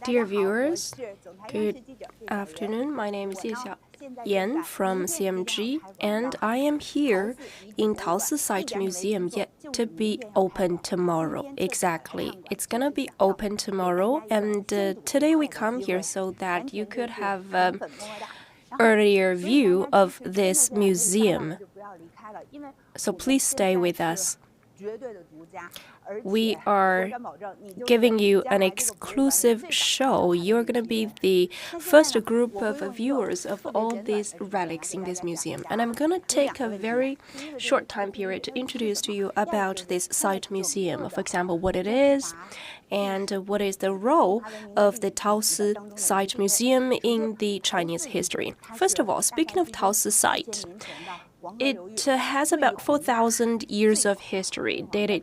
Dear viewers, good afternoon. My name is Xiangfen from CMG, and I am here in Taosi Site Museum, yet to be open tomorrow. Exactly. It's gonna be open tomorrow, and today we come here so that you could have an earlier view of this museum. So please stay with us. We are giving you an exclusive show. You're going to be the first group of viewers of all these relics in this museum. And I'm going to take a very short time period to introduce to you about this site museum. For example, what it is and what is the role of the Taosi Site Museum in the Chinese history. First of all, speaking of Taosi Site, it has about 4,000 years of history, dated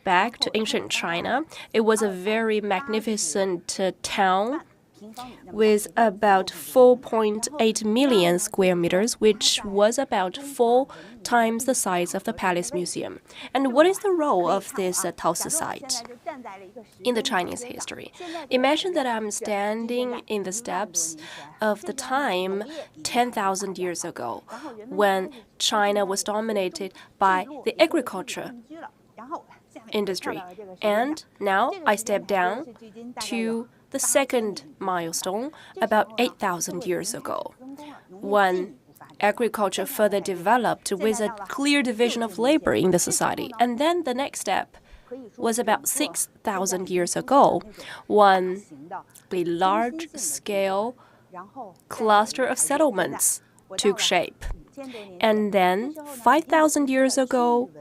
back to ancient China. It was a very magnificent town with about 4.8 million square meters, which was about 4 times the size of the Palace Museum. And what is the role of this Taosi site in the Chinese history? Imagine that I'm standing in the steps of the time 10,000 years ago, when China was dominated by the agriculture industry. And now I step down to the second milestone, about 8,000 years ago, when agriculture further developed with a clear division of labor in the society. And then the next step was about 6,000 years ago, when a large-scale cluster of settlements took shape. And then 5,000 years ago,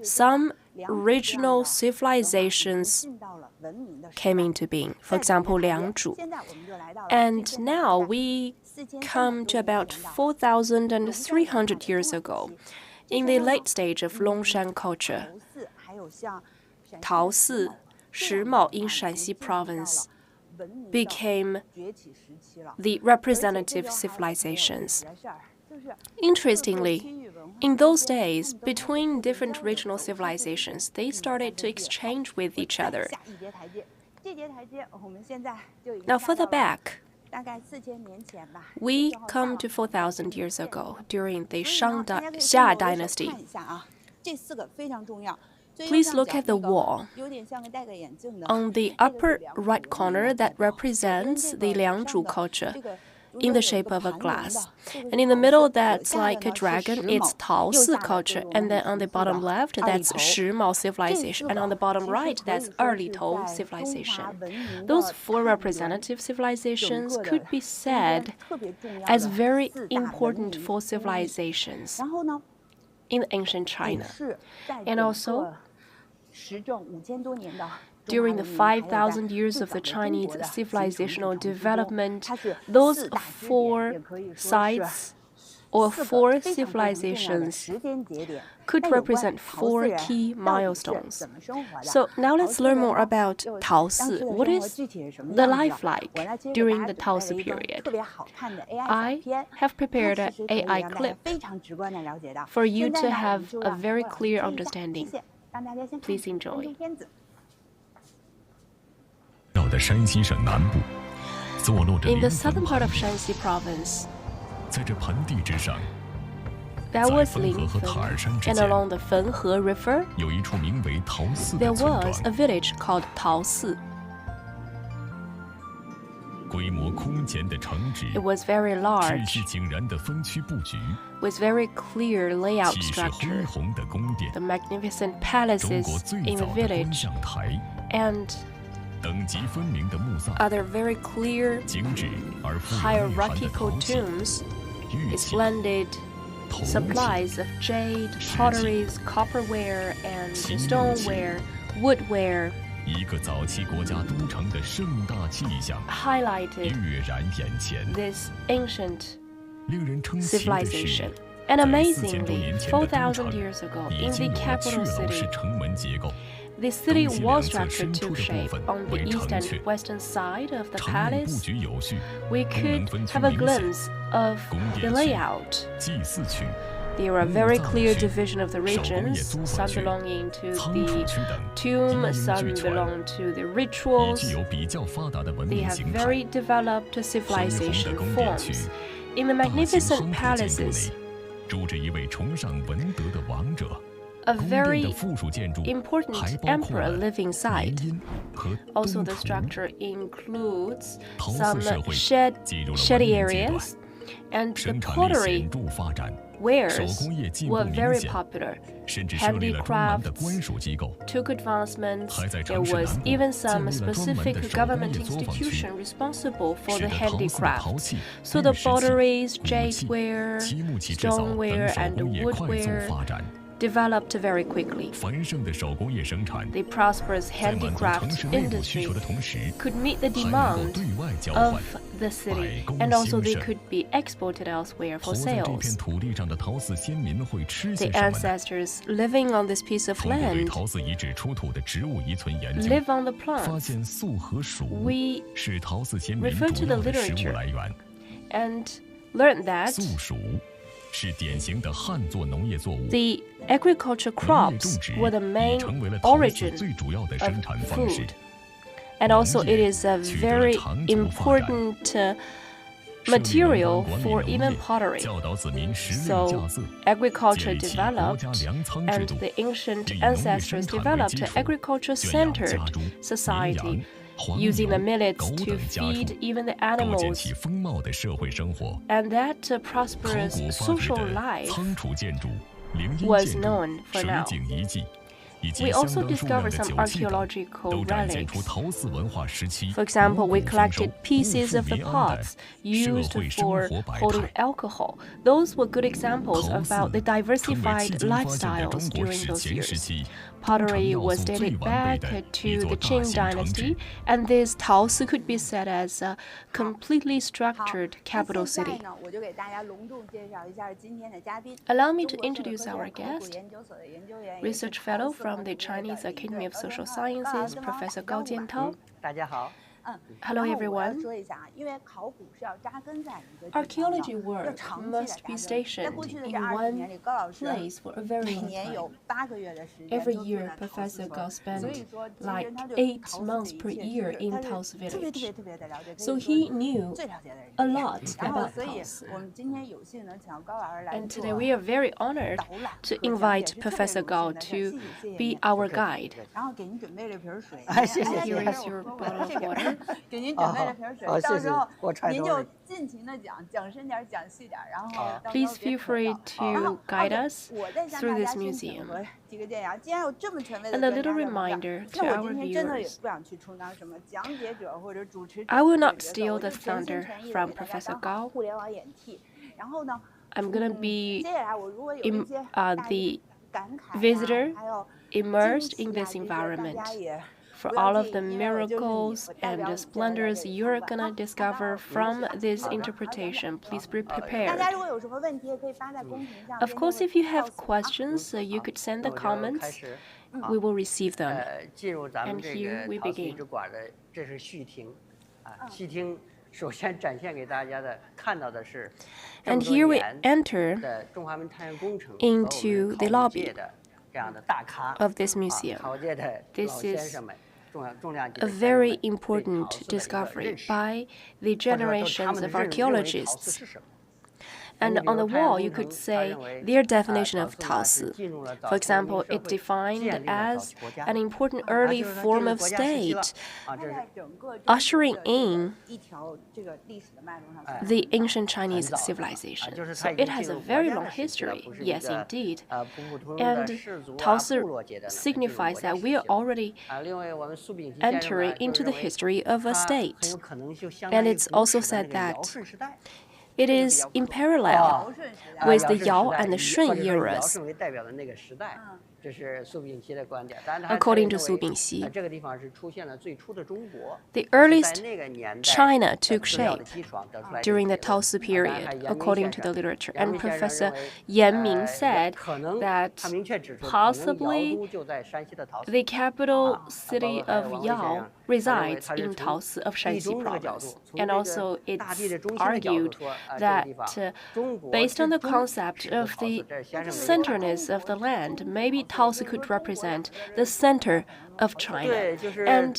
some regional civilizations came into being, for example, Liangzhu. And now we come to about 4,300 years ago, in the late stage of Longshan culture. Taosi, Shimao in Shanxi province became the representative civilizations. Interestingly, in those days, between different regional civilizations, they started to exchange with each other. Now, further back, we come to 4,000 years ago, during the Xia dynasty. Please look at the wall. On the upper right corner, that represents the Liangzhu culture, in the shape of a glass. And in the middle, that's like a dragon, it's Taosi culture. And then on the bottom left, that's Shimao civilization. And on the bottom right, that's early Tao civilization. Those 4 representative civilizations could be said as very important 4 civilizations in ancient China. And also, during the 5,000 years of the Chinese civilizational development, those 4 sites or 4 civilizations could represent 4 key milestones. So now let's learn more about Taosi. What is the life like during the Taosi period? I have prepared an AI clip for you to have a very clear understanding. Please enjoy. In the southern part of Shanxi province, there was Xiangfen, and along the Fenhe River, there was a village called Taosi. It was very large, with very clear layout structure, the magnificent palaces in the village, and other very clear hierarchical tombs, splendid supplies of jade, potteries, copperware, and stoneware, woodware, highlighted this ancient civilization. And amazingly, 4,000 years ago, in the capital city, the city wall structure took shape on the east and western side of the palace. We could have a glimpse of the layout There are very clear division of the regions, some belonging to the tomb, some belong to the rituals. They have very developed civilization forms. In the magnificent palaces, a very important emperor live inside. Also, the structure includes some shady areas, and the pottery wares were very popular. Handicrafts took advancements. There was even some specific government institution responsible for the handicrafts. So the potteries, jadeware, stoneware, and woodware developed very quickly. The prosperous handicraft industry could meet the demand of the city, and also they could be exported elsewhere for sales. The ancestors living on this piece of land live on the plants. We refer to the literature and learn that the agriculture crops were the main origin of food. And also it is a very important material for even pottery. So agriculture developed, and the ancient ancestors developed an agriculture-centered society, using the millets to feed even the animals. And that prosperous social life was known for now. We also discovered some archaeological relics. For example, we collected pieces of the pots used for holding alcohol. Those were good examples about the diversified lifestyles during those years. Pottery was dated back to the Qing dynasty, and this Taosi could be said as a completely structured capital city. Allow me to introduce our guest, research fellow from the Chinese Academy of Social Sciences, Professor Gao Jiantao. Hello, everyone. Archaeology work must be stationed in one place for a very long time. Every year, Professor Gao spent like 8 months per year in Taosi village. So he knew a lot about Taosi. And today we are very honored to invite Professor Gao to be our guide. Here is your bottle of water. 给您准备了瓶水，到时候您就尽情的讲，讲深点，讲细点，然后 Please feel free to guide us through this museum. And a little reminder to our viewers, I will not steal the thunder from Professor Gao. I'm going to be the visitor immersed in this environment. For all of the miracles and the splendors you're gonna discover from this interpretation, please be prepared. Of course, if you have questions, you could send the comments. We will receive them. And here we begin. And here we enter into the lobby of this museum. This is a very important discovery by the generations of archaeologists. And on the wall, you could say their definition of Taosi. For example, it's defined as an important early form of state, ushering in the ancient Chinese civilization. So it has a very long history, yes, indeed. And Taosi signifies that we are already entering into the history of a state. And it's also said that it is in parallel with the Yao and the Shun eras. according to Su Bingxi. 这个地方是出现了最初的中国。 The earliest China took shape during the Taosi period, according to the literature. And Professor Yan Ming said that possibly the capital city of Yao resides in Taosi of Shanxi province. And also it's argued that based on the concept of the centerness of the land, maybe Taosi could represent the center of China. And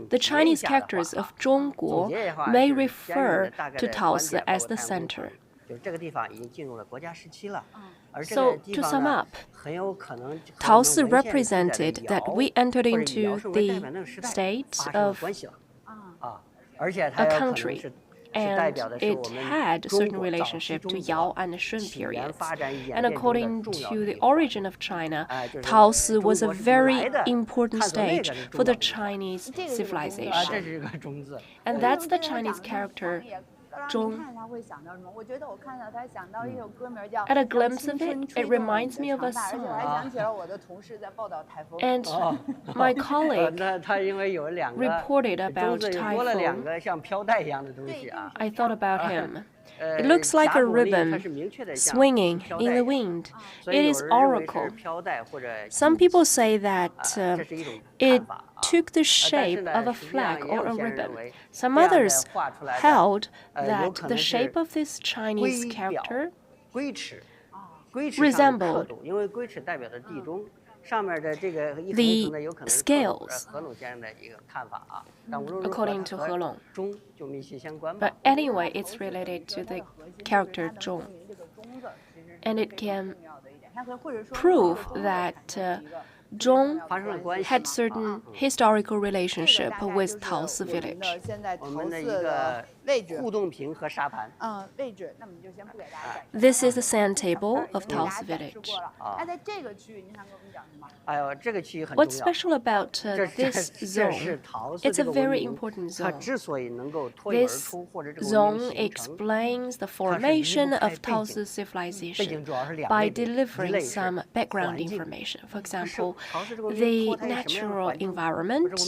the Chinese characters of 中国 may refer to Taosi as the center. So, to sum up, Taosi represented that we entered into the state of a country, and it had a certain relationship to Yao and Shun periods. And according to the origin of China, Taosi was a very important stage for the Chinese civilization. And that's the Chinese character, 中. At a glimpse of it, it reminds me of a song. And my colleague reported about typhoon. I thought about him. It looks like a ribbon swinging in the wind. It is oracle. Some people say that it took the shape of a flag or a ribbon. Some others held that the shape of this Chinese character resembled the scales, according to He Long. But anyway, it's related to the character 中. And it can prove that Zhong had certain historical relationship with Taosi village. This is the sand table of Taosi village. What's special about this zone? It's a very important zone. This zone explains the formation of Taosi civilization by delivering some background information. For example, the natural environment.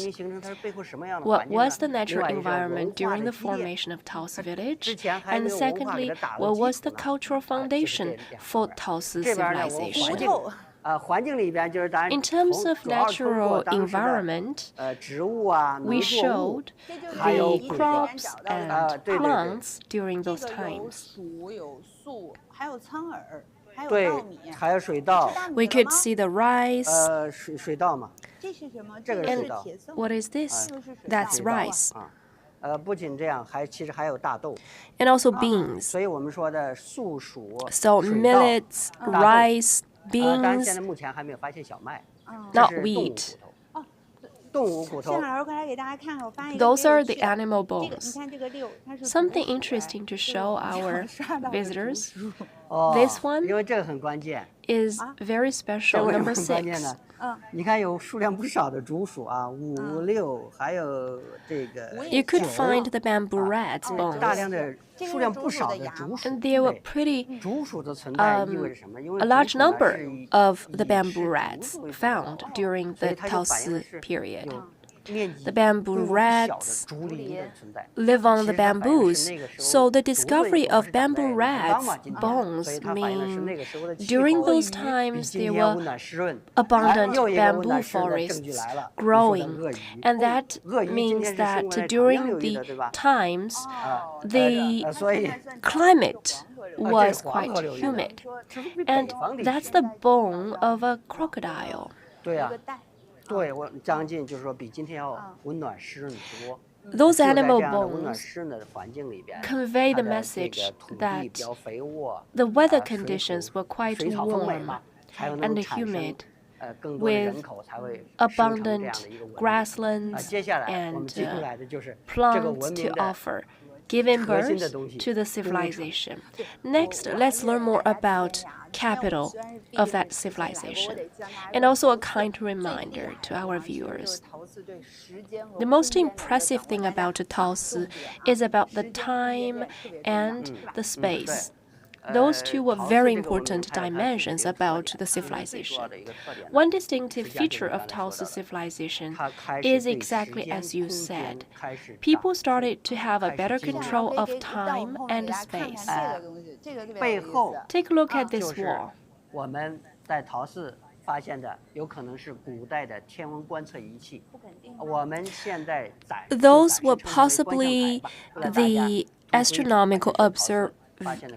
What was the natural environment during the formation of Taosi village? And secondly, what was the cultural foundation for Taosi civilization? In terms of natural environment, we showed the crops and plants during those times. We could see the rice. And what is this? That's rice. And also beans. So millets, rice, beans, not wheat. Those are the animal bones. Something interesting to show our visitors. This one is very special, number 6. You could find the bamboo rat's bones. And there were a large number of the bamboo rats found during the Taosi period. The bamboo rats live on the bamboos, so the discovery of bamboo rats' bones mean during those times there were abundant bamboo forests growing, and that means that during the times the climate was quite humid, and that's the bone of a crocodile. Those animal bones convey the message that the weather conditions were quite warm and humid, with abundant grasslands and plants to offer, giving birth to the civilization. Next, let's learn more about capital of that civilization, and also a kind reminder to our viewers. The most impressive thing about Taosi is about the time and the space. Those two were very important dimensions about the civilization. One distinctive feature of Taosi civilization is exactly as you said. People started to have a better control of time and space. 背后 Take a look at this 就是 wall. 我们在陶寺发现的，有可能是古代的天文观测仪器。我们现在展 Those were 称之为观象台 possibly 吧。为了大家 the astronomical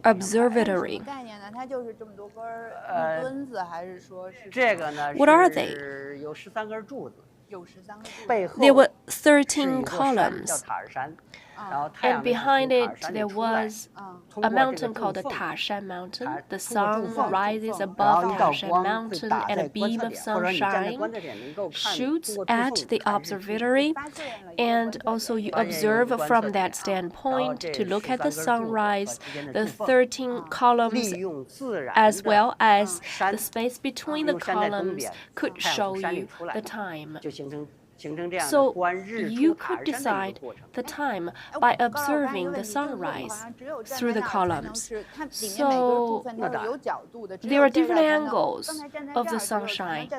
observatory. 概念呢？它就是这么多根儿墩子，还是说是这个呢 What are they? 是有13根柱子，有13个柱子？背后 There were 是一 13座山叫 columns, 塔尔山，然后太阳 and 呢是 behind 从塔 it 尔山里 there 出来， was 通 a 过这 mountain 个 called 柱 the 缝， Taoshan Mountain. 它 The 通过 sun 柱缝， rises 然后 above 一道 Taoshan 光会 Mountain, 打 and 在 a 观 beam 测 of 点，或者你站在 sunshine 观测点能够看 shoots 通过柱 at 缝 the 看日出。 observatory, and also you observe from that standpoint to look at the sunrise, the 13 columns 利用自然 as 的 well as 山 the space between the 用山在东 columns 边， could 太阳 show 从山里 you 出来 the time. 就形成这样的 So 观日 you 出塔 could 尔山的一 decide 个过程。 the time by observing the sunrise through the columns. So there are different angles of the sunshine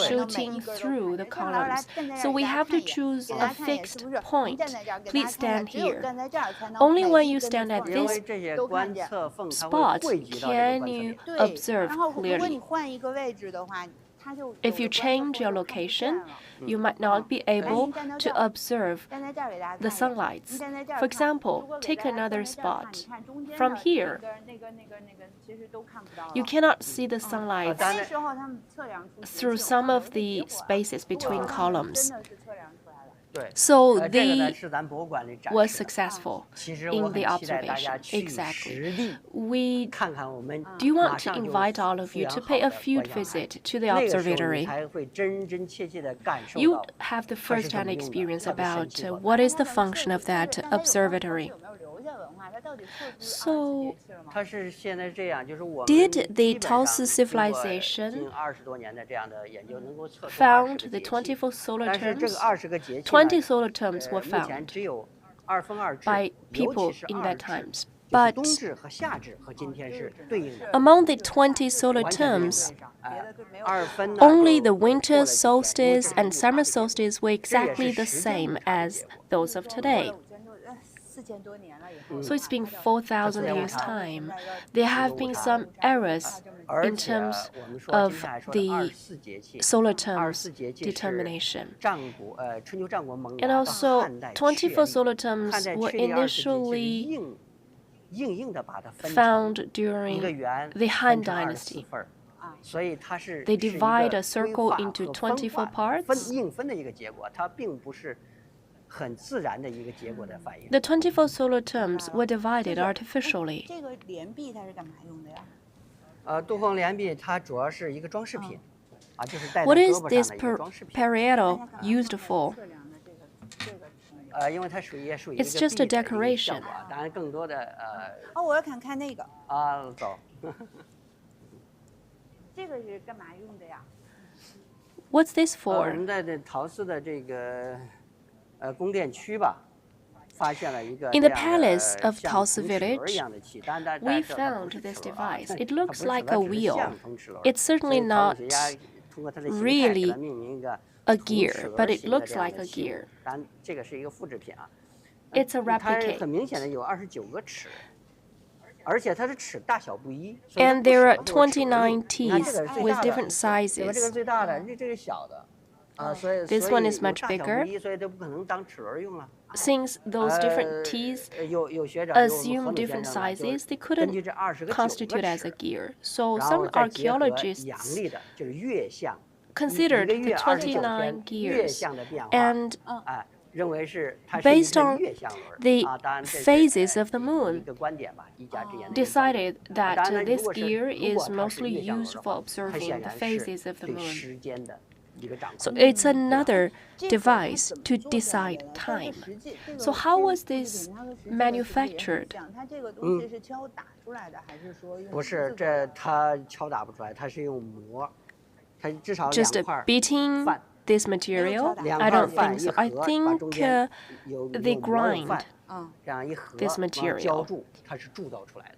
shooting through the columns. So we have to choose a fixed point. Please stand here. Only when you stand at 因 this 为这些观测缝它会 spot 汇集到这个 can 观测 you 点。 observe 然后如果你 clearly. 换一个位置的话，它就 If you change your location, you might not be able to observe 站在这儿给大家 the 看一下。 sunlights. 你站在这儿 For 看， example, 如果给 take 大家 another 站在这儿看， spot. 你看中间 From 的 here, 其实都看不到了。 you cannot see the sunlight 那时候他们测量出 through some of the spaces between columns. 真的是测量出来了。 对， So 这个呢 they 是咱博物馆里展 was 示的。 successful 其实我 in 很 the 期待大家 observation. 去 Exactly. 实地 We 看看我们 do 马 want to 上就 invite all of 复 you 原 to 好 pay a 的 field 观象台 visit to the 那个时候你 observatory. 才会真真切切地感受 You 到 have the 它是怎 first-hand 么用的， experience 特别神 about 奇。 what is the function of that 但它有 observatory. 没有留下文化？它到底测出 So 20节气了吗？它是现在这样，就是我们 Did 基 the 本上 Taosi 通过 civilization 近20多年的这样的研究，能够测出 found 20 the 个节气。 24 solar 但是这个 terms? 20个节气呢 20 solar terms were 目前 found 只有2分2至， by 尤 people 其是 in 2 that 至， times. 就是冬 But 至和夏至和今天是对应的。 among the 20 solar 完全对应 terms, 的2分呢 only 就 the winter 过了几天，因为 solstice 这是 and 误差 summer 的结果。 solstice were exactly the same as those of today. 4000多年了以后。 So it's been 4,000 years' time. There have been some errors 而 in 且 terms 我们说今 of 天还说的 the 24节气 solar terms 24节气是 determination. 春秋战国萌 And 芽到 also, 汉代确 24 立 solar 汉 terms 代 were 确立20节气是 initially 硬的把它分成 found 一个 during 圆 the Han 分成24 Dynasty. 份儿，所以它是 They 是一个 divide a 规 circle 划 into 和分24化 parts. 硬分的一个结果，它并不是很自然的一个结果的反应。 The 24 solar terms were divided artificially. 这个连璧它是干嘛用的呀？杜凤连璧它主要是一个装饰品，就是戴在 What 胳 is 膊 this 上的一个装饰品。 parietal used for? 测量的这个因为它属于一个 It's just a 璧的一个 decoration. 效果当然更多的哦，我要看那个，走。这个是干嘛用的呀？ What's this 我 for? 们在这陶寺的这个宫殿区吧，发现了一个 In 这 the 样的 palace of 像 Taosi 铜齿轮 village, 一样的器，但大 we 家知道它不 found 是 this 齿轮啊 device. 它 It 不 looks 是 like 齿 a 轮，只是 wheel. 像铜齿轮。 It's 所 certainly 以陶 not 术家通过它的形态 really 给它命名一个 a 铜 gear, 齿 but 轮 it 形的 looks 这样 like 的 a 器物 gear. 当然这个是一个复制品啊。 It's a 它 replicate. 很明显的有29个齿，而且它的齿大小不一。所以它 And 不 there 适 are 合做齿轮 29你看这 teeth 个是最 with 大的 different 对吧？这个 sizes. 是最大的，这个小的。所以 This 所以 one is 有 much 大小 bigger. 不一，所以都不可能当齿轮用了。 Since those different teeth 有学者有我们 assume 何鲁先 different 生呢，就 sizes, they 根据 couldn't 这20个 constitute 9 as 个 a 齿， gear. So 然后 some 再结合阳 archaeologists 历的，就是月相，一 considered 个 the 月29 29天月 gears 相的变化， and 认为是它是一 based 个 on 月相轮。 the 当然这是 phases of the 一 moon 个观点吧，一家之言的一个观点。 decided that 当然，如 this 果是 gear 如果 is 它是 mostly 月相轮 used 的 for 话，它 observing 显 the 然 phases 是 of the 对 moon. 时间的一个掌 So 控。 it's another 这个 device 它怎么 to 做出来 decide 的呢？ time. 它实际这个 So how 这个 was 复制 this 品它和实际的 manufactured? 它这个东西是敲打出来的，还是说用不是，这它敲打不出来，它是用磨，它至少Just 2块 beating 饭， this material? 2 I 块 don't 饭 think 一 so. I 盒，把 think 中间有 they 有馍有 grind 饭，这样一盒 this 完了浇 material. 铸，它是铸造出来的。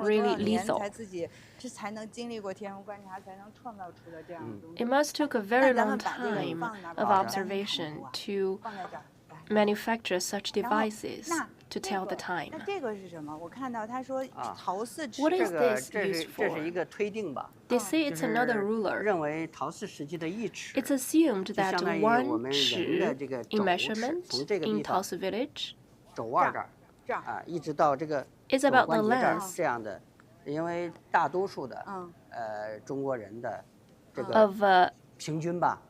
really lethal. It must took a very long time of observation to manufacture such devices to tell the time. 那这个是什么？我看到他说陶寺尺。 What 这 is 个 this 这 used 是这是 for? 一个推定吧， They say 就 it's 是 another ruler. 认为陶寺时期的一尺 It's assumed 就 that 相当于我 one 们人的这个 尺 in 肘尺， measurement 从这个 in 地方 Taosi village 肘腕这儿这儿啊，一直到这个 is 肘 about 关 the 节这儿 length 这样的，因为大多数的中国人的这个 of 平均吧，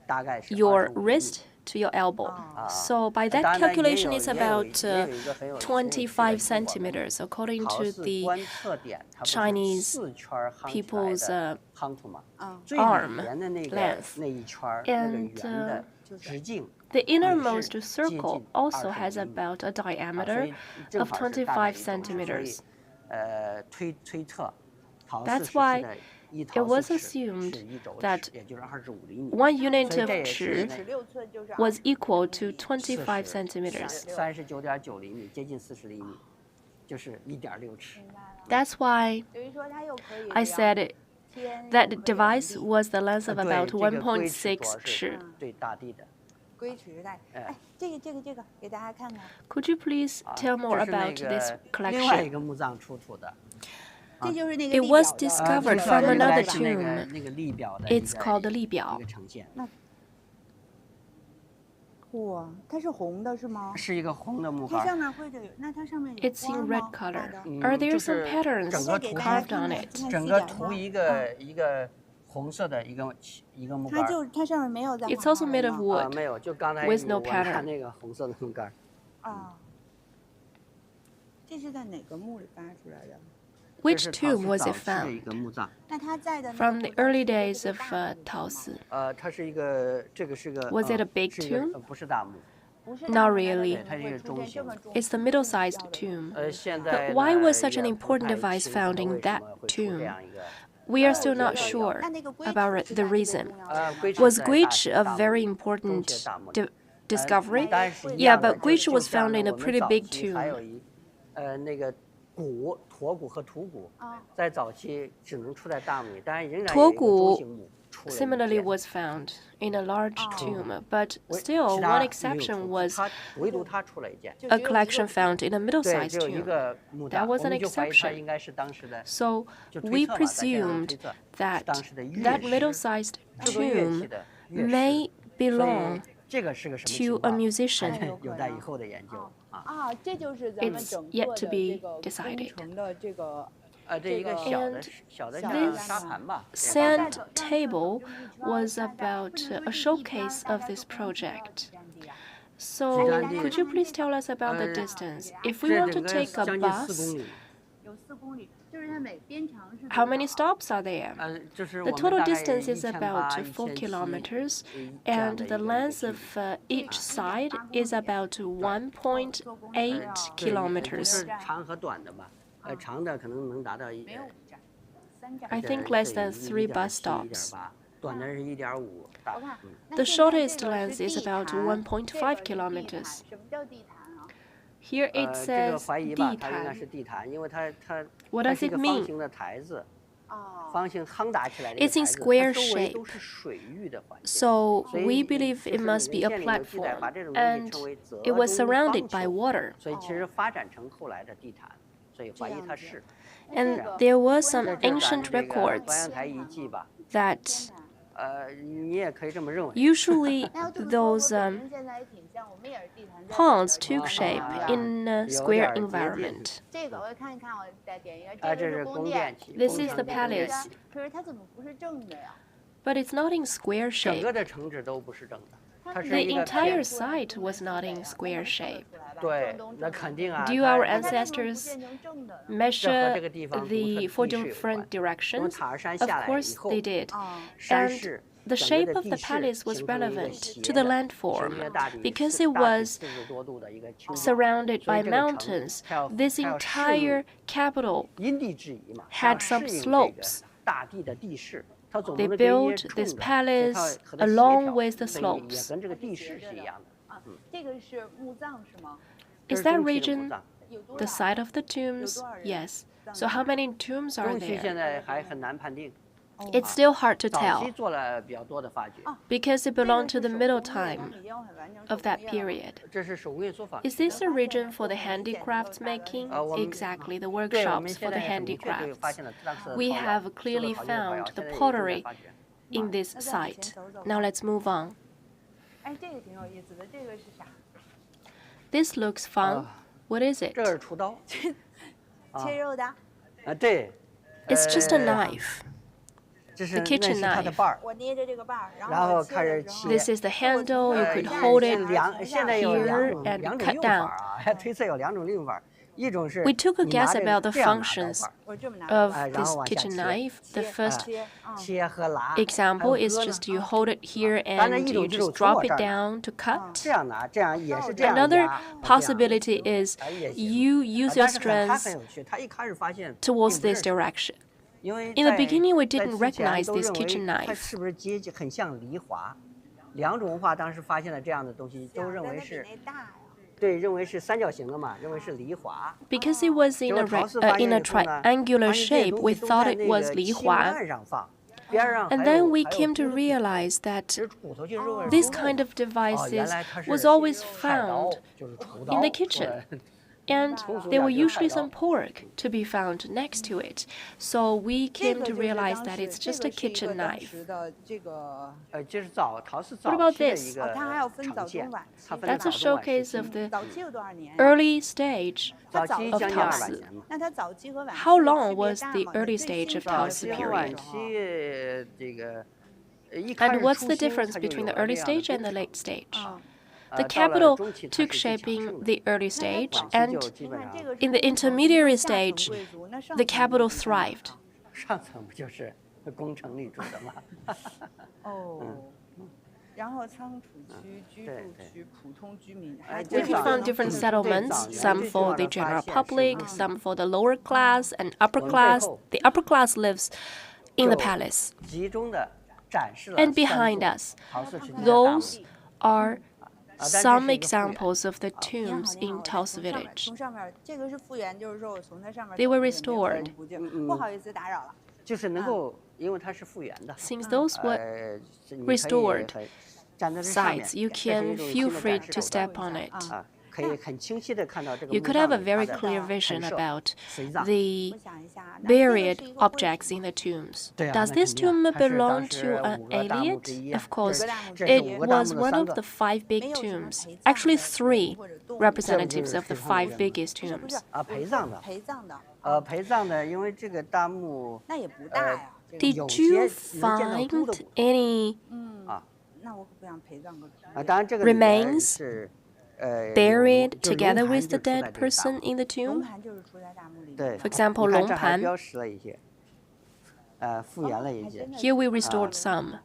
大概是 your 25厘米 wrist to your elbow. 啊 So by 当 that 然呢也 calculation, 有 it's 也有 about 也有一个很有趣的 25是我们 centimeters, according 陶 to 寺 the 观测点，它不是 Chinese 4圈儿夯起来 people's 的夯土嘛，最 arm 里边的那个 length. 那一圈儿那个 And 圆的直径， the 也 innermost 是 circle 接近 also 25 has 厘米 about a 啊，所 diameter 以正 of 好是大概25一种所以 centimeters. 推测陶 That's 寺时期 why 的一 It 陶 was 寺尺 assumed 是一肘 that 尺，也就是25厘米。 one unit 所以 of 这也是 尺 16寸就是 was equal to 25 25 centimeters. 39.9厘米，接近40厘米，就是1.6尺。 That's why 等于说它又可以 I 量 said 天 that 又 the 可以 device 量地 was the length of 对 about 这个龟尺主 1.6 要是尺. 对大地的。龟尺是大。哎，这个给大家看看。 Could you please tell more 这是那 about this 个另外一 collection? 个墓葬出土的。这就是那个 It 立 was 表的 discovered 这 from 个应该 another 是那个 tomb. 那个立表的 It's called the 立一表个呈现，哇，它是红的是吗？是一个红的木它上杆。面会有，那它上面有 It's 花 in 吗 red color. 画的 Are 就 there some 是 patterns 整个图 carved on it? 看整个细点吗图一个红色的一个木杆。它上面没有在画 It's also 花 made 纹 of 吗 wood. 没有，就刚才 with no 我看 pattern 那个红色的木杆。啊，这是在哪个墓里发出来的？ Which 这是陶 tomb 寺 was 早 it 期的一 found? 个墓葬。那它在的那个 From the 墓葬 early 是这个 days of 大墓吗 Taosi. 它是一个，这个是个。 Was it a big 是一个 tomb? 不是大墓。不是 Not 大墓 really 它为什么会出现这么重 It's the middle-sized tomb. 现在 But why 呢 was such an 也不 important 太 device 清楚 found 它 in 为什 that 么会出 tomb? 这样一个 We are still not 那 sure 那个龟尺 about 是 the 它这个 reason. 重要的吗龟尺 Was 在 Guich 大 a 墓 very 中 important 介大墓 discovery? 但是一 Yeah, 样的 but Guich was 就像 found in a 我们 pretty 早 big 期还 tomb. 有那个驼骨和土骨啊，在早期只能出在大墓里，当然仍然驼有一个中骨型墓出了一 Similarly 件 was found in a large tomb, but 其 still 他 one 没有 exception 出 was 它唯独它出了一件。就 a 只有一个 collection found in a 对， middle-sized 只有一 tomb. 个墓 That 葬， was 我 an 们就怀疑它 exception. 应该是当时的， So 就推 we 测吧，在现在 presumed 推测 that 当时的乐 that 师 middle-sized 制作乐器 tomb 的乐师。 may 所 belong 以这个是个什么 to 情 a 况？ musician. 还有待以后的研究啊。啊，这就是咱们 It's 整 yet 个 to 的 be 这个工 decided. 程的这个这一个小的 And 小的 this 像沙盘吧。 Sand table was about a showcase of this project. So could you please tell us about the distance? If we 这 want to 整个 take a 将近4 bus, 公里。有4公里，就是它每边长是 how 多 many 少 stops are there? 就是我 The 们 total 大概 distance is about 1800 4 kilometers, 这样 and 的一 the 个 length 距 of 离 each side is about 1.8 对就 kilometers. 是长和短的吧。长的可能能达到没有5站，3站。 I think less than 3 bus stops. 短的是1.5大。我看 The shortest length is about 1.5 kilometers. 什么叫地毯啊？ Here it 这个 says 怀疑吧，它应该 地毯. 是地毯，因为它 What 它 does 是一 it 个方 mean? 形的台子，哦，方形夯打起来的 It's 一 in 个台子， square 它周围 shape. 都是水域的环境。 So 所以 we 你 believe 就 it 是 must 文 be a 献里有记载，把 platform, 这种东西 and 称为泽 it was 中 surrounded 方 by 球 water. 所以其实发展成后来的地毯，所以怀疑它是。 And there were some 这就是咱 ancient 们这个观 records 阳台遗迹吧， that 你也可以这么认为。 usually 那要这么说，我 those 本人现在也挺像，我们也是地毯。 ponds took 啊 shape in a 有 square 点接近 environment. 这个我看一看，我再点一个，这个是宫宫殿殿。起 This 宫 is 城 the 宫殿 palace. 起可是它怎么不是正的呀？ But it's not in square 整 shape. 个的城址都不是正的，它是 The 一个 entire 偏 site was not in square shape. 对，那肯定啊。 Do 它 our 它为什么不 ancestors 建成正的呢？ measure 这个地方独特的 the 地 four 势有 different 关因为 directions? 塔儿山 Of 下来以 course 后 they did. 啊，山 And 势 the 整个 shape 的 of 地 the 势 palace was 形成一个 relevant 斜 to the 的 landform 平原大地 because 是 it 大体 was 40多度的一个倾斜 surrounded 所以 by 这个城 mountains. 它要 This 它要适应 entire capital 因地制宜嘛， had 它要 some 适应这个 slopes. 大地的地势，它总 They 不能跟一些 built 冲 this 的，所以它 palace 要和它协 along 调 with the 所以也 slopes. 跟这个地势是一样的。啊，这个是墓葬是吗？这 Is 是 that 中期的墓 region 葬 有多 the 少？ site of the tombs?多少人 Yes. 葬 So how many tombs are 中期 there? 现在还很难判定， It's still hard to 早 tell 期做了比较多的发掘。 because it belonged to the middle time of that period. 这是手工业作坊。 Is this a region for the handicrafts making? 我们 Exactly, the 对，我们 workshops 现 for the 在很明确就 handicrafts. 发现了当时的 We 陶窑 have 做得 clearly 好就好 found 窑 the 现在也正在 pottery 发掘。 in this site. Now let's move on. 哎，这个挺有意思的，这个是啥？ This looks fun. What is it? 这是厨刀。切肉的。对。 It's just a knife. 这是 the kitchen 那是它的 knife. 把儿。我捏着这个把儿，然然后后开始切。 This is the handle. You could hold it 现在有 here 两 and 种 cut 用 down. 法啊，推测有两种用法，一种是 We took a 你拿 guess 这 about 个 the 这样拿刀 functions 把儿 我这么拿。 of 然 this 后往下 kitchen 切。 knife. The first 切和拿。 example 还有 is 割呢 just you hold it here 当然 and 一 you 种就是 just 从 drop 我 it 这儿拿 down to cut. 这样拿，这样也是这样 Another 压 possibility is 也行 you use your 但是他 strength 很有趣，他一开始发现 towards 并不 this 是 direction. 因为 In the 在 beginning, we 在 didn't 之前 recognize 都 this 认为 kitchen 它 knife 是不是接近很像梨花？两种文化当时发现了这样的东西，都认为是对，认为是三角形的嘛，认为是梨花。 because it was in a 陶瓷发现 in a 以后呢， triangular 发现这些 shape. 东 We 西都 thought 在 it 那 was 个 li 漆 hua. 案上放，边上 And 还 then 有 we 还有 came to 骨头 realize that 其实骨头就是肉味儿 this 多 kind of 哦，原 devices 来它是 was always 海刀 found 就是厨 in 刀 the kitchen. And there were usually some pork to be found next to it. So we 这 came 个 to 就是 realize 当 that 时 it's just 这 a 个是一 kitchen 个当 knife. 时的这个就是陶瓷 What 早 about 期的 this? 一个它还要分早常见中晚，它分 That's a 早中晚时 showcase 期 of the 早期有多少年呀？ early stage 早早期期将近200陶瓷年嘛。那它早期和晚期 How 的 long 区别 was 大 the 吗？ early 你最 stage 兴 of 奋的 Taosi 早 时 期 候 和晚 period? 期这个一开 And 始 what's 初 the 心 difference 它就 between 有 the 了这 early 样的 stage and 工 the 程 late stage? 啊， The 到了 capital 中期它 took 是最强 shaping 盛的 the early stage, 晚期 and 就基 你本上看这个 in the 是 intermediary 下层 stage, 贵族那上 the 层 capital 是干嘛 thrived. 上层不就是工程里住的吗？哦，然后仓储区、居住对对区、普通居民，还 这 We 早 found 年 different 最 settlements, 早年 some 最重 for 要 the 的发 general 现是 public, 嘛 some for the lower class and upper 我们背 class. 后 The upper class lives in the 就 palace. 集中的展示了 And 三 behind 座 us, 陶瓷时期的大 those 墓。 are 但这是 some 一个复原。 examples of the 您好， tombs 您好， in 我 Taosi 从上面 village. 从上面这个是复原，就是说我从它上面 They 走 were 过去没有 restored. 途径不好意思打扰了。就是能够，因为它是复原的， Since those were 是你可以 restored 很站在这上面， sites, you 这是一 can 种 feel 新的 free 展示 to 手段 step on it. 啊，可以很清晰的看到这个 You 墓 could 上 have a 面 very 它的 clear vision 陈设 about 随葬。 the 我想一下，那这个 buried 是一个徽 objects in the tombs. 对啊， Does 那 this 肯定啊 tomb 它是 belong 当 to 时 an 5个大墓之 Eliot? 一啊 Of course, 5个大墓之 这是 it 5个大 was 墓的 one 3 of 个 the 5 big 没有什么 tombs. 陪葬 Actually, 的 3人或者动物 representatives of the 这不是 5 biggest 不是不是 tombs. 啊陪葬的陪葬的，陪葬的，因为这个大墓那也不大呀。这个 Did 有 you 些能见到猪的 find 骨头 any 那我可不想陪葬个猪。当然这个里面 remains 是buried 就是 together 龙盘 with the 就出在 dead 这个大 person 墓 in the 龙 tomb? 盘就是出在大墓里面。对 For example, 你看这还 龙盘标识了一些，复原了一些， Here we restored some.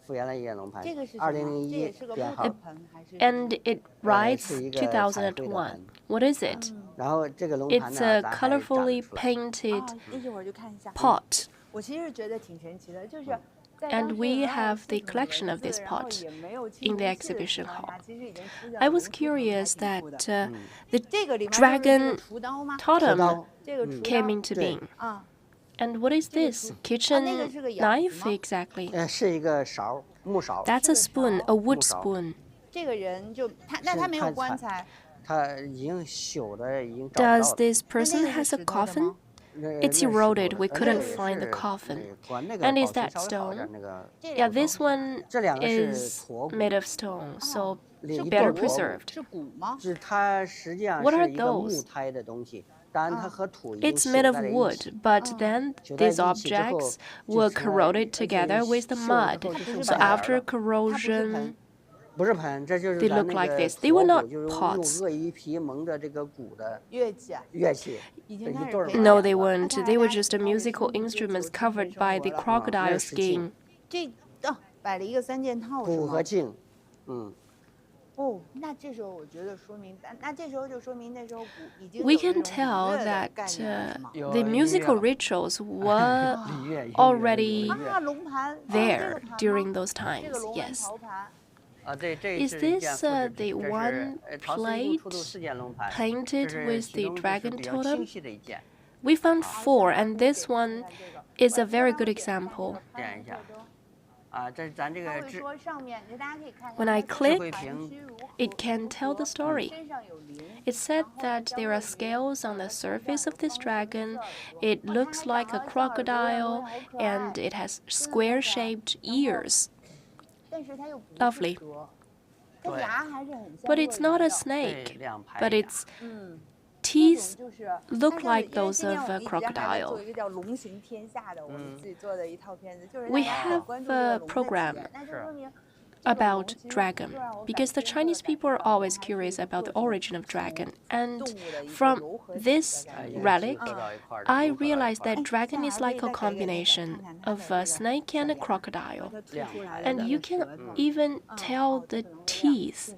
复原了一些龙盘。这个是什么？这也2001是个木编号头，盆还是？ And it writes 是一个彩绘的 2001. 盘 What is it? 然后这个龙盘 It's 呢， a 咱还展 colorfully 得出来 painted 啊，一会儿就看一下。 pot. 我其实觉得挺神奇的，就是在 And 当时 we 没有 have 系 the 统的 collection 文 of this 字然后 pot 也没有青 in the 铜器的 exhibition 情况 hall. 下其实已经出现了 I was 龙书可能还 curious 挺 that 酷的 the 这个里面就是这个 dragon 厨刀吗？ totem 这个厨 came 刀 into 对 being. 啊， And what is this? Kitchen 那个是个舀子 knife? 吗？ Exactly. 是一个勺，木勺。 That's a spoon, a wood 木勺。 spoon. 这个人就那他没有棺材，他已经朽的，已经找不到 Does 了。 this 那 person 个 has 是 a 石头的 coffin? 吗？It's eroded. We couldn't find the coffin. And is that stone? Yeah, this one 这两个是 is 驼骨， made of stone, so 一对 better 驼骨 preserved. 是鼓吗？是它实际上 What are 是一个木 those? 胎的东西，当然它和土已经 It's 朽 made 在 of 了一 wood, 起。 but then 朽在 these 一起之后 objects 就 were 成了 corroded together with the 锈 mud. 了之后就剩 So 半圆儿 after 了 corrosion, 不是盆，这就是 They 咱 look 那 like 个 this. They were 驼 not 骨，就是用 pots. 鳄鱼皮蒙着这个鼓的乐器乐器，已这经开始陪一对儿嘛。 no, 葬 they 了 weren't. They were just musical instruments covered by the crocodile skin. 这摆了一个3件套是吗鼓和？磬，哦，那这时候我觉得说明，那这时候就说明那时候鼓已经 We 有这 can 种 tell 礼乐的 that 概念了，是吗？ the musical rituals were 礼乐音乐 already 啊，龙盘 there 这个盘吗 during those 这 times. 个龙纹 Yes. 陶盘，对，这 Is 是一件 this 复制 the 品，这 one 是陶瓷一共出土4件龙盘，这 painted 是 with 其 the 中就是 dragon 比较 totem? 清晰的一件。 We found 4, and this one is a very good example. 点一下，这是咱这个智When I 智 click, 慧屏 it can tell the story. It said that there are scales on the surface of this dragon. It looks like a crocodile, and it has square-shaped ears. Lovely. But it's not a 对 snake, 两排 but 牙 its teeth look like those of a crocodile. We have a program about dragon because the Chinese people are always curious about the origin of dragon, and from this relic I realized that dragon is like a combination of a snake and a crocodile, and you can even tell the teeth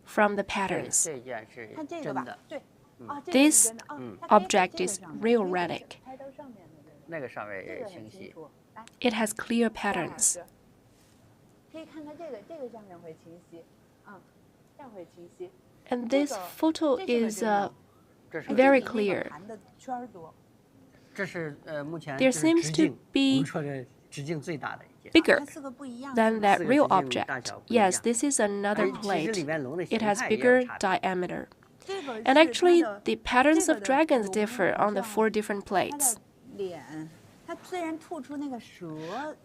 from the patterns. 这件是真的， This object is real relic. 那个上面也清晰。 It has clear patterns. 可以看看这个上面会清晰，这样会清晰。 And this photo is 这是 very clear. 盘的圈儿多。这是目前 There 这是 seems 直 to 径，我 be 们说的直径最大的一件。 bigger 它四个不一样。 than that real 四个直径大 object. 小不一样。 Yes, this is another 其实里 plate. 面龙的 It 形 has 态也有 bigger 差别。 diameter. 这个 And 是 actually, 它的 the patterns of 这个 dragons 龙 differ on the 像 4 different 它 plates. 的脸，它虽然吐出那个舌，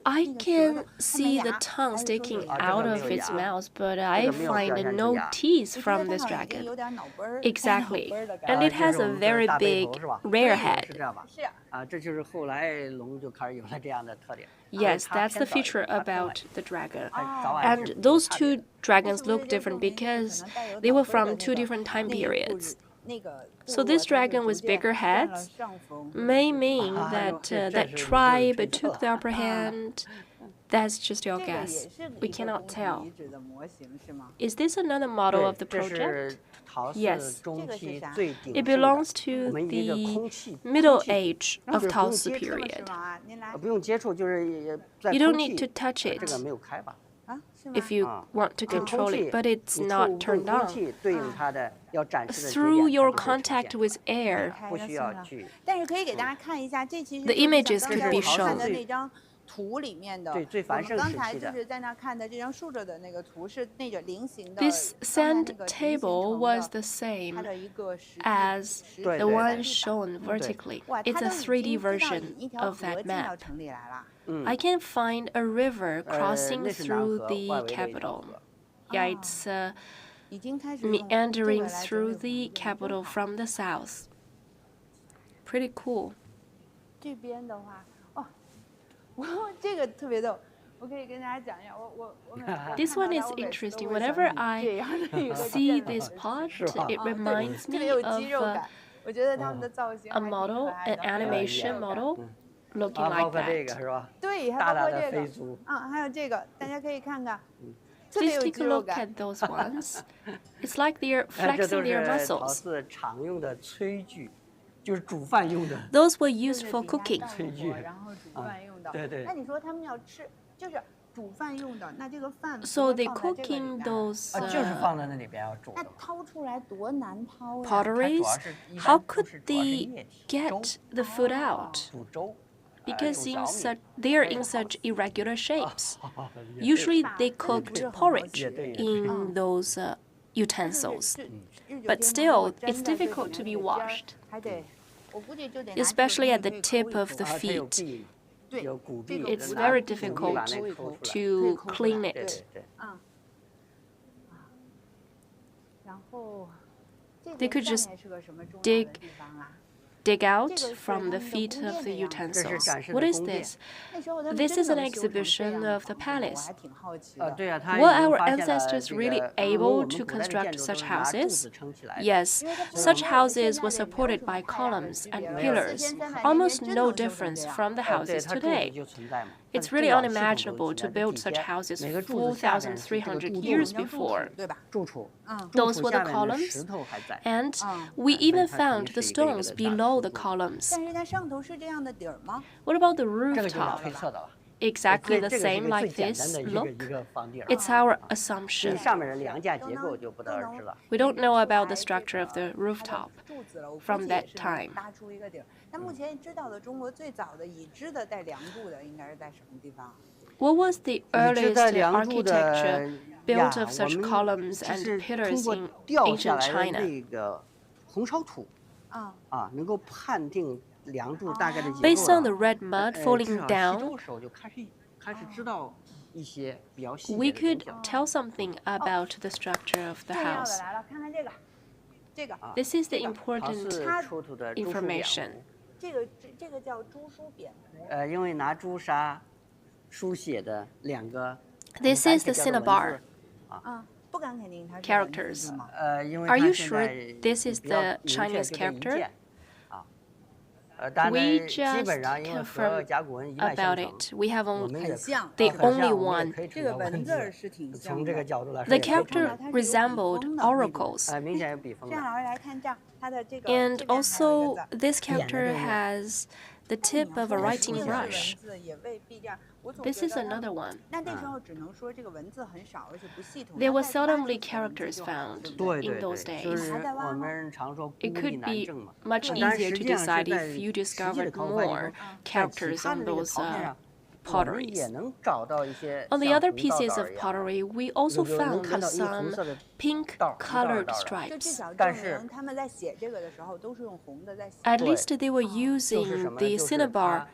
I 那个舌 can 头，它没 see 牙 the tongue 还是说 sticking 有 out 这个 of 没有 its 牙。 mouth, but I 这个没有表 find 现出 no 牙。 teeth 我觉 from 得 this 它好像已经 dragon. 有点脑杯儿 Exactly. 脑杯儿的感 And 觉 it has 这是我 a 们说的 very 大背 big 头是吧？ rear 是 head. 这样吧？是这就是后来龙就开始有了这样的特点。 Yes, 它 that's the 偏早一 feature 点它偏晚 about the dragon. 它早晚是 And 有 those 差别 two 的。 dragons look different because they were from 2 different time periods. So this dragon with bigger heads may mean that that tribe took the upper hand. That's just your 这个 guess. 也是 We 一个 cannot 工体 tell. 遗址的模型是吗？ Is this another model of the 对，这 project? 是陶 Yes 寺中期这个是啥最鼎 It 盛的 belongs 我 to 们一个 the 空气 middle 空气 age 那 of 就是不用 Taosi 接触的是 period. 吗？您来不用接触，就是也在 You don't 空 need 气 to touch 这个 it 没有开吧？ 啊？是吗？ if you 啊 want to 对空 control 气 it, but it's 你 not 用 turned 空 on. 气对应它的要展示的节 Through 点 your 它就会呈 contact 现 with air, 开不需要了信了去但是可以给大家看一下，这其实 The 就是 images 像 could 刚才 be 我们看 shown. 的那张图里面的，对最我繁盛们刚时期的才就是在那看的这张竖着的那个图是那个菱形的， this 刚才 sand 那个菱形 table 成 was 的 the same 它的一个实际 as 实 对 the 对 one 对 shown vertically. 哇， It's 它 a 都已 3D 经知道 version 一条 of 河 that 进到 map. 城里来了。 I can find a river crossing 那是南 through 河 the 外围的一条 capital. 河 Yeah, it's 已经开始用这个 meandering 来 through 整 the 理环境 capital 真好 from the south. Pretty cool. 这边的话，哦，我这个特别逗，我可以跟大家讲一下，我每次 This 看 one 到 is 它我每次都 interesting. 会想 Whenever 起 I 这样的一个 see 建 this 筑 pot, 是吧？ it 啊对 reminds 特别 me 有 of 肌肉感。我觉得他们的造型 a 还挺可 model, 爱 an 的，很有肌 animation 肉感 model looking 包 like 括这个 that. 是吧？对，还大大的包括这个，飞猪，还有这个，大家可以看看，特别 Please 有 take 肌 a 肉 look 感。 at those ones. It's like they're 这都 flexing their 是陶 muscles. 寺常用的炊具，就是煮饭用的。 Those were 就 used 是 for 底下 cooking. 倒炊具火然后煮饭用的。对对那你说他们要吃，就是煮饭用的，那这个饭不 So 会 they 放在这 cook 个里 in 边 those 就是放在那里边要煮那的嘛。掏出来多难掏呀！它主 potteries. 要是一 How 般都 could 是主要是 they 液体 get the food out? 煮粥， Because 煮 in 小米 such they're in such irregular shapes. 也对 Usually they 这个 cooked 不是很好 porridge 也对也对 in those utensils. 这日久 But 天长 still, 如果 it's 真的 difficult 是 to 里 be 面那个尖儿 washed, 还得，我估计就得拿这个 especially at 东 the 西可以 tip 抠一 of 抠 the 它有 feet. 壁，对有骨壁，这个 It's 有 very 拿骨壁 difficult 把那抠出来 to 抠出来 clean 对 it. 对对。嗯，然后这 They 个 could 下 just 面是个什么重要 dig 的地方啊？ Dig out 这个是 from the 他们的 feet 宫 of 殿 the 的样子。这是 utensils. 展示 What 的 is 宫殿。 this? 那时候他们 This 真 is 的 an 能修成这 exhibition 样的 of the 房子我 palace. 还挺好奇的。对啊，它 Were 已经 our 发现了 ancestors 这 really 个 able 我们 to 古代的 construct 建筑都 such 是拿柱 houses? 子撑起来的。 Yes, 因为它跟 such 我们现 houses 在 were 的没有 supported 什么 by 太大的 columns 区别 and 没有 pillars, 4300年 almost 真 no 能修成 difference 这样 from the 对， houses 它柱子 today. 就存在嘛。 It's 它 really 重要系统都 unimaginable 存 to 在这 build 底 such 下 houses 每个柱子下面是这个 4,300 柱 years 子，叫柱 before. 对吧？柱础， Those 柱 were 础 the 下面的 columns, 石头还在。 and 嗯， we 所以 even 它肯定 found 是 the 一个一个 stones 的大 below 石 the 柱。 columns. 但是它上头是这样的底儿吗？ What about the 这个就要 rooftop? 推测的了。exactly the 这个是 same 个最 like 简单 this 的一个 look. 房顶。 It's our 至于 assumption. 上面的梁架结构就不得而知了。 We don't know about the structure of the rooftop 柱子了，我估 from 计也 that 是能 time. 搭出一个顶儿。那目前知道的中国最早的已知的带梁柱的，应该是在什么地方？ What was the 已知 earliest 的梁柱的 architecture built 呀， of 我 such 们 columns 就 and 是 pillars 通过 in 掉下 ancient 来的 China? 那个红烧土能够判定梁柱大概的结构 Based on the 了。 red mud 至 falling 少西周 down, 时候就开始知道一些比较细 we 节的 could 东西了。 tell something about the structure of the 重要的 house. 来了，看看这个，这个， This is the 陶 important 寺出土的朱书扁 information. 壶，这个叫朱书扁壶。因为拿朱砂书写的两个 This is the cinnabar 不敢肯定它是 characters. 文字吗？因为 Are 它 you 现 sure 在 this is 比较 the 明确 Chinese 就这一 character? 件当然 We 基 just 本上因为和 confirm 甲骨文一脉相 about 承， it. We have 我 only 们也很像 the 很像 only 我们 one. 也可以这个知道文字儿是挺像从这个的。角度来说 The 也可以知道 character resembled oracles. 明显有笔锋这样，的。老师来看这样，它的这个 And 这边还有一 also, 个字 this character has the 但 tip 你要 of a 说 writing 一定是 brush. 文字也未必这样。我总 This 觉 is 得它 another one. 那时候只能说这个文字很少，而且不系统。 There 它 were 在 seldomly 80个文字 characters 就好了 found 对 in 对 those 对，就 days. 是我们常说孤 It 立 could 难 be 正嘛。 much 但 easier 实 to 际上是 decide 在 if you 实际的 discovered 考古发现 more 中，在其 characters 他 on 的那个 those 陶片上，我们也 potteries. 能找到一些 On the 像 other 红道 pieces 道 of 一样的 pottery, we also 有能 found 看到一个红 some 色的 pink 道，一道一 colored 道的。就至 stripes. 少证但是明他们在写这个的时候都是用红的在写。 At 对 least they were 就是什 using 么 the 呢？就是 cinnabar 它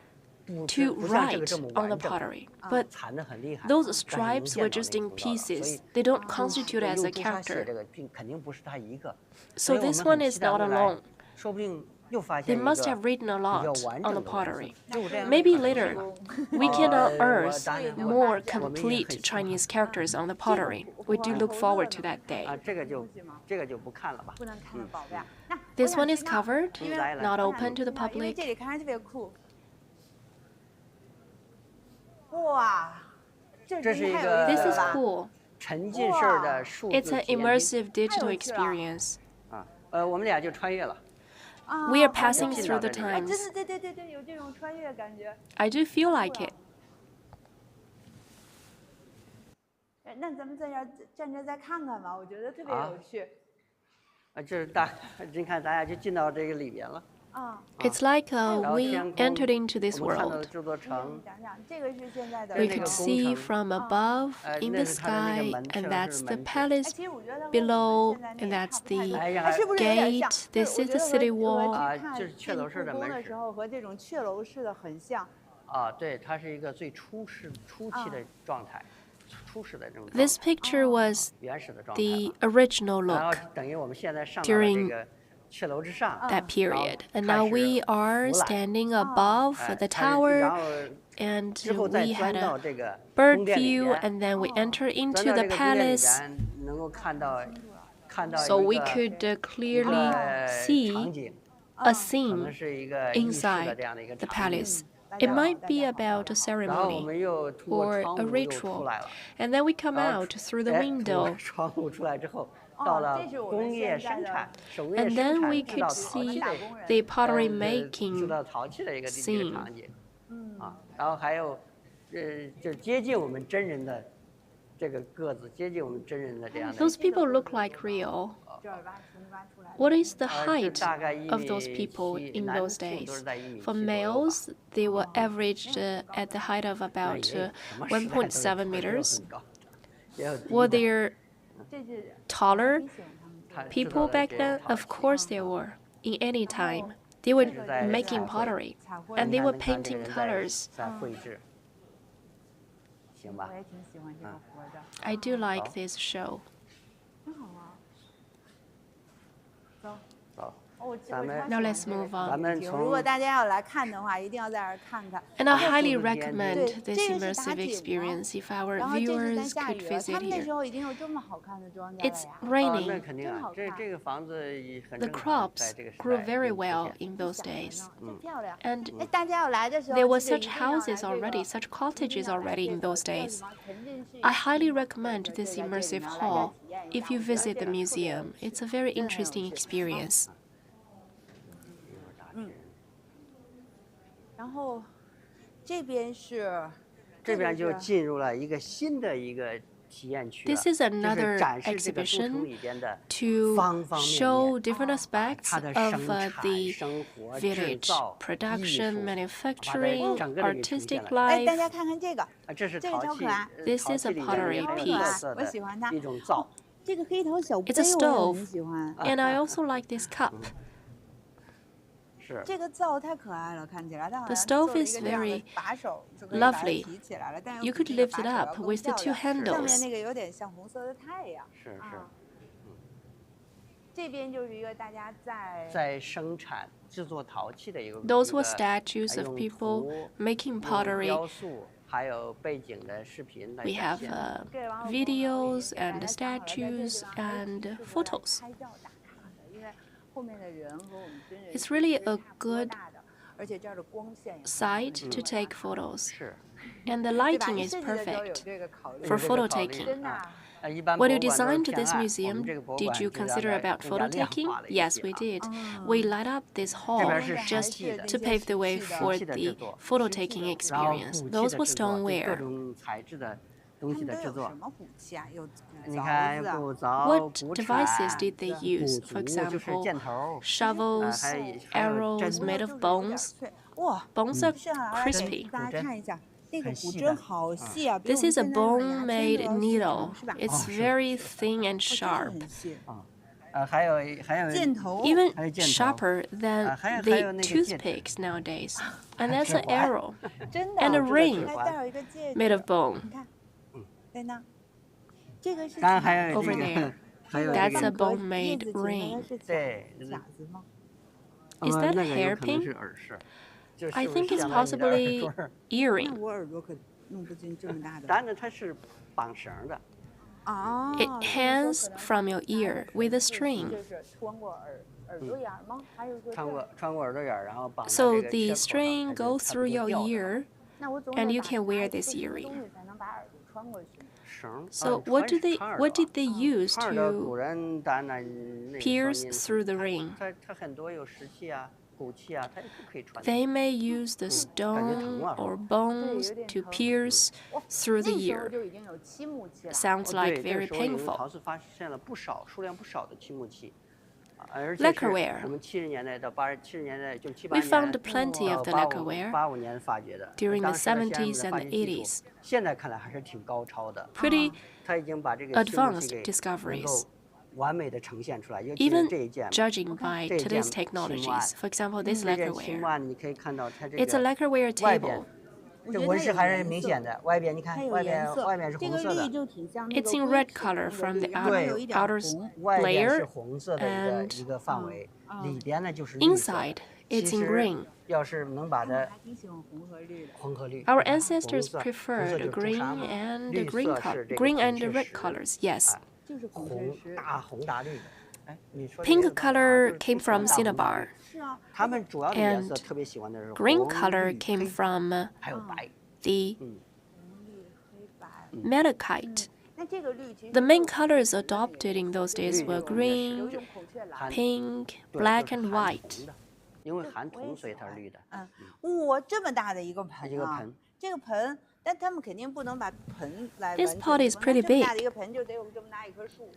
不 to 不像这个 write 这么 on the 完整， pottery, but 残的很厉害。 those 但是 stripes 能 were 见到 just 那 in 个红道的，所 pieces. 以 They don't 用 constitute as 用 a 朱砂写 character. 这个并肯定不是他一个， So 所以我 this 们 one 很 is 期待 not 未来 alone. 说不定又发 They 现一个 must have written a 比较 lot 完 on 整 the 的文字 pottery. 就有这样的 Maybe 可能 later 性。 we can unearth 我当然 more 我们也很 complete 希望 Chinese characters on the pottery. We do look forward to that day. 这个就不看了吧。不能看的宝贝啊。那 This 我 one 想 is 知道 covered, 因为 not 我想 open to the 知道因为 public. 这里看着特别酷。哇，这这是一太有个意 This 思 is 了吧 cool. 沉浸式的数字 It's an 体验 immersive digital 太有趣了。 experience. 我们俩就穿越了。啊 We are 好 passing 有趣 through the 哎，真 times. 的，对，有这种穿越感觉。 I do feel like it. 哎，那咱们在这儿站着再看看吧，我觉得特别啊有趣。这是您看咱俩就进到这个里边了。啊， It's like 然后 we 天空 entered into this 我们看到的 world. 这座你城，讲讲，这个是现在的。 We 那个 could 工 see 程 from above in 那 the 是它的那个 sky, 门 and 是 that's the 门纸。哎， palace 其实我觉得和我们 below, 现在那 and 也 that's 差不太 the 多。哎呀哎，是不是有点 gate. 像？ This 我 is 觉 the 得 city 和 wall. 去看这是雀进楼式的故宫门市的时候和这种雀楼式的很像。对，它是一个最初期的状态，初始的这种状态。 This picture was 原始的状态 the 了。 original 然后 look 等于我们现在上到了这 during 个雀楼之上。 that period. And 开 now 始 we are 俯览 standing above 哎 the 它是然 tower, 后 and 之后再 we 钻 had 到 a 这个 bird 宫殿里 view, 边， and then we enter 钻 into 到 the 这个宫殿里 palace, 边，能够看到 so 一 we 个 could 一 clearly 个 see 场景， a 可能 scene 是一个仪式的 inside 这样的一个 the 场景。 palace. It might be about a 然后我 ceremony 们又通过 or 窗 a 户又出 ritual, 来了。 and then we come 然后 out through the 哎通过 window, 窗户出来之后，到了这是我们工业现在的生产、手业 and 生 then 产 we 制造 could 陶 see 器的 the pottery 制 making 造陶器的一个 scene 场景。然后还有，就接近我们真人的这个个子，接近我们真人的这样的。 Those people look like real. 这儿挖从挖出来。 What is the 这 height 大概 of those 1.7 people in 男 those 性都 days? 是在1.7 For 左右吧 males, they were averaged at the height of 那 about 也有什么时代都有 1.7 也有 meters. 很高也有低 Were 的 there 这是 taller 明显他们他制造 people 的 back 这个 then? 陶 Of 器 course there were. In any time, they were 是在 making 彩绘 pottery, 彩绘 and they 你 were 看能看这 painting 个人 colors. 在绘制，行吧我？也挺喜欢这个活的， I do like this show. 挺好玩。走。走，我咱们 Now let's move 咱 on. 们如果从大家要来看的话，一定要在这儿看看。 And I 这个 highly 速度间 recommend 对， this 这个是打 immersive 景 experience if our 然后这是在 viewers 下 could 雨了，他 visit 们那时 here. 候已经有这么好看的庄稼了 It's 呀。那 raining. 肯定啊，这个房子也很 The 正常， crops 在这个时 grew 代 very 就出 well 现 in those days. 真漂亮。 And 哎，大家要来的时候， there were 记得 such 一定要来 houses 这个 already, such 一定 cottages 要来 already 这 in 个 those 叫 days. 什么沉浸式 I 艺术 highly 对 recommend 对 this 对在这里 immersive 呢来这儿 hall 体验一 if 下 you 我觉得 visit 这 the 个特别有 museum. 趣 It's a very 真的很有 interesting 趣 experience. 然后这边是这边就进入了一个新的一个体验区了， This is 就是 another 展示这个都城 exhibition 里边的 to 方方面 show 面， different aspects 它的 of 生产、 the 生活、制 village 造、艺 production, 术，把它 manufacturing, 整个的给呈现 artistic 了。哎，大 life. 家看看这个，这是这个超陶器可爱， This 陶 is 器 a 里面 pottery 也很有 piece 特色 我喜欢它 的一种灶。 这个黑陶小杯 It's a 我也 stove 很喜欢。 And I also like this cup. 是。这个灶太可爱了，看起来它好 The 像 stove 做了一 is 个这样的 very 把手，就可以把它 lovely. 提起来了。但 You 又比 could 这个 lift it 把手要 up 更 with the 漂 two 亮。上面 handles. 那个有点像红色的太阳。是是。这边就是一个大家在生产制作陶器的一个 Those were statues of 用 people 图 making 用 pottery. 雕塑，还有背景的视频来 We 展 have 现。 videos and statues and photos. 拍照打卡的，因为后面的人和我们真人 It's really 其实 a 差不多 good 大的，而且这儿的光线也很 site to take photos. 是。 And the 对吧？ lighting 你 is 设计的时候有 perfect 这个考虑 for 有这个 photo 考虑 taking. 真的啊。 一般 When 博 you 物馆都是 designed 偏 this 暗，我 museum, 们这个博物 did 馆 you 是让 consider 它 about 更加 photo 亮 taking? 化的一个 Yes, 地 we 方。 did. 嗯 We light up this 这 hall 边是 just 石器的， to pave the way 石器的 for 石器的 the 制作， photo taking 然后 experience. 骨器 Those 的 were 制作，对各 stoneware. 种材质的东他西的制作们都有什。么武器啊？有你凿看子啊，骨凿、 What 骨 devices 铲、 did they 骨 use? For 足就是 example, 箭头， shovels, 还有 arrows 针 made 就 of 是有点 bones. 脆。哇， Bones are 现在拿来给 crispy. 大家看一下，那个骨很细的针好细啊，比我 This 们 is a 现在那种牙签 bone-made 都要细 needle. 长，是吧？ It's 是 very thin and 哦，真的 sharp, 很细。还有箭头 even 还有箭头 sharper than 还有 the 那个戒指 toothpicks nowadays. And that's an 指环 arrow 真的 and a 这个 ring 指还带有一个戒指 made of bone. 你看，在那，这个是当然还什么有 Over 这 there 个，还有 That's 这 a 个，放 bone-made 叶子裙的 ring. 是对夹子吗？ Is that 那个有可能 hairpin? 是耳饰，就 I 是不是 think it's 相当于你的耳 possibly 坠儿 那 earring. 我耳朵可弄不进这么大的。当然它是绑绳的，啊 It hangs from your ear with a string. 就是穿过耳朵眼儿吗？还有说穿过耳朵眼儿，然后绑在 So 这个 the 缺口 string 上，它 goes 就它 through 不 your 掉的 ear, 那我总 and 得 you 把 can 拿 wear 一个 this 什么 earring. 东西才能把耳朵穿过去。绳。 So what did they 串儿 what 的 did they use 串儿的古 to 人当然那个 pierce 声音 through the ring? 它很多有石器啊、骨器啊，它也不可以穿。 They may use the stone or bones to pierce through the 那时候 ear. 就已经有漆木器了。 Sounds 对， like 这个 very 时候有 painful. 陶瓷发现了数量不少的漆木器，而且是 Lacquerware. 我们70年代到70年代就78 We 年 found plenty of the 到 lacquerware 85年发掘的。 during the 当时的现在 70s 的 and 发 the 掘技 80s. 术现在看来还是挺高超的。 Pretty 他已经把这个漆木 advanced 器给能 discoveries. 够完美的呈现出来，尤其是 Even 这一件。 judging by 这一件 today's 青蛙 technologies. For example, this 这件青 lacquerware. 蛙你可以看到它这 It's a 个 lacquerware 外边 table. 这纹饰还是明显的，外边你看它有外颜色，面是这个红色的绿。就挺像那个 It's in 龟 red 壳的 color 那个 from 绿 the 然后有 outer 一点 outer 红。外边是 layer, 红色的 and 一个范围，里边呢就是绿色的。 inside it's 其 in 实 green. 要是能把它还挺喜欢红和绿的。红和绿。 Our 红 ancestors 色 preferred 就是朱 green 砂嘛 and 绿 green 色 color, 是这个 green 孔 and 雀 red 石 colors. Yes. 就是红红石。大红大绿的。哎，你说 Pink 这个 color 就是 came 非常 from 大红大绿 cinnabar. 是啊，他们主要的颜色 and 特别喜欢的是 Green 红 color 绿 came 黑 from 还有白。 the 红绿黑白。 malachite. 那这个绿其实 The main colors adopted in those days 绿 were 有 green, 一种孔雀蓝。 pink, 对 black, 就是 and 含 white. 铜的，因为含铜所以它是绿的。哇，这么大的一个盆啊！一个盆这个盆，但他们肯定不能把盆来 This 完全 pot is 那 pretty 这么大 big. 的一个盆就得有这么大一棵树。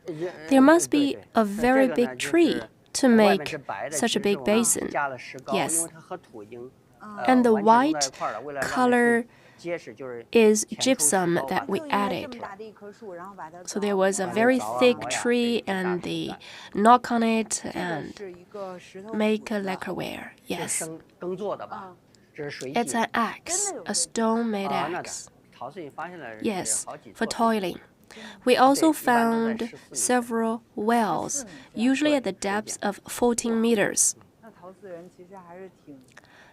There must 对 be a 那 very 这个 big 呢就是 tree to 外 make 面是白的 such 其 a 实 big 我们 basin. 加了石膏， Yes. 因为它和土已经 And the 完全融在 white 一块儿了，为了让这 color 个结实，就是 is 填充石 gypsum 膏把 that 它 we 就因为这 added. 么大的一棵树，然后把它 So there was a 把它 very 凿啊 thick 磨呀 tree 对 and 大 the 石 knock on it 这个 and 是一个石头 make 斧 a 子 lacquerware. 是 Yes. 耕作的吧？这是水 It's 井 an axe, a stone-made 啊，那 axe. 陶瓷已发现了 Yes, 好几 for 座 toiling. We also Okay, 一般都在 found 14 several wells, usually at the depths of 14 meters. 那陶瓷人其实还是挺，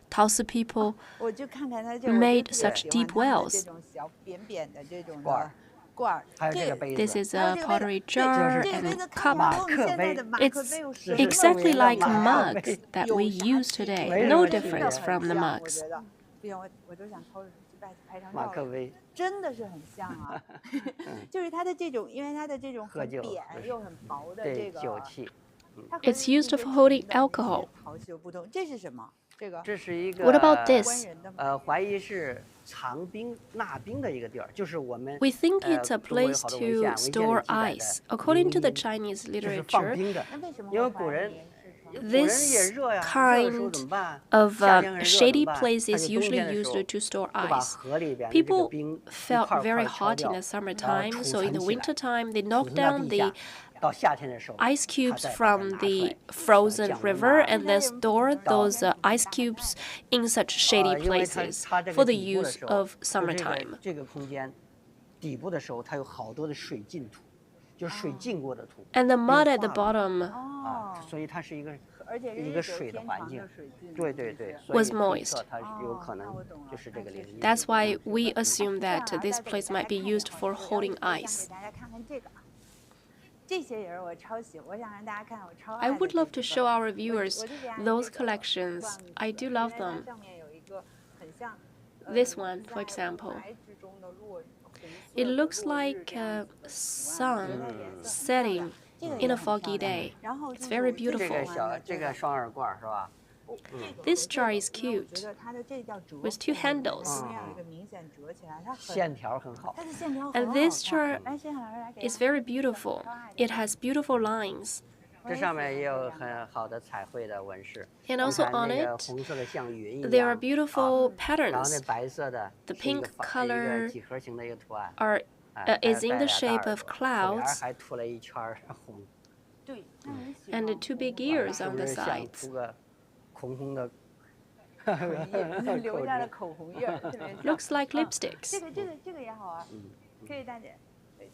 Taosi people 我就看看他就 made 我就特别 such 喜欢 deep 他们的 wells. 这种小扁扁的这种罐儿的罐儿，还有这个杯 This 子， is 还有 a 这个 pottery 杯子 jar 这个杯 and 子看起来和我们 cup. 现在的马克 It's 杯有什 It's 么 exactly 这么 like 一个马克 mugs 杯 that 有 we 啥 use 区 today. 别 No 真的 difference 很 from the 像 mugs. 我觉得，不行，我都想偷着去拍张照了。马克杯，真的是很像啊，就是它的这种，因为它的这种很喝酒扁又很薄的对这个，酒器，它和 It's used 那些 for holding 纯的那些 alcohol. 陶器又不同。这是什么？这个 这是一个 What about 官 this? 人的嘛。怀疑是藏兵纳兵的一个地儿，就是我们 We think it's a 中国有 place 好多 to 文献 store 里记载 ice. 的 According to the 陵 Chinese 这是放 literature, 兵的，那为什么因为会怀疑古人是藏？古人也 this 热呀，热的时候 kind 怎么办？ of 夏天很热怎 shady 么办？ place 它 is 就冬 usually 天的时候 used to store 就把 ice. 河里边的这个 People 冰一 felt 块儿 very 块儿敲 hot in 掉， the 然后 summertime, 储 so in 存 the 起来， wintertime they 储 knock 存到 down 地下 the 到夏天的时候 ice 它 cubes 再把它 from 拿出 the 来 frozen 降温 river 啊 and then store those ice cubes in such shady 因为它 places 它这 for 个 the 底部的 use 时候， of 就 summertime. 这个空间底部的时候，它有好多的水浸土，就是水浸过的土， And the mud at the 化了 bottom 哦，所以它是一个而且一个水的环境，对对对，所以 Was 推 moist 测它是有可能哦那我懂了就是这个陵墓。 That's why we assume that this place might be used for holding 我想 ice. 给大家看看这个啊，这些人我超喜欢，我想让大家看我超 I 爱的 would 这 love to 几 show 个 our viewers 我就喜欢 those 这个 collections. 罐子 I do 因 love 为它 them. 上面有一个很像 This one, for 在 example. 雾霾之中的落红色 It 的 looks 落日 like 这样 a 子的图案 sun 我觉得颜色很漂亮 setting 这个 in 也 a 很漂 foggy 亮 day. 然后 It's 就是 very 我最 这 beautiful. 个喜欢的这个双耳罐是吧？ This jar is 因为我 cute 觉得它的这叫折 with two 痕 handles. 中间有一个明显折起来，它很线条很好。它的线条 And 很好 this 看 jar 来，谢老师来给 is very beautiful. It has beautiful lines. 这上面也有很好的彩绘的纹饰， And 你 also 看 on 那个 it, 红色的像云一样 there are beautiful 然后那 patterns. 白色的 The 是一个 pink 一个 color 几何形的一个图案， Are 哎 is in 带 the 俩大 shape 耳 of 朵后边 clouds 还涂了一圈儿红，对，他很喜 and 欢 two big 红 ears 是 on 不 the 是像 sides. 涂个红红的口印留下了口口红印儿，特别像 Looks like 嗯 lipsticks. 这个也好玩，可以大姐，对，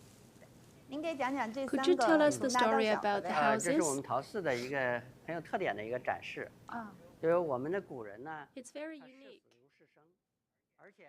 您给讲讲这 Could 三 you 个 tell us the 从大到 story 小的 about the 呗这是我 houses? 们陶寺的一个很有特点的一个展示，啊。就是我们的古人呢， It's very 他世 unique. 死如是生，而且。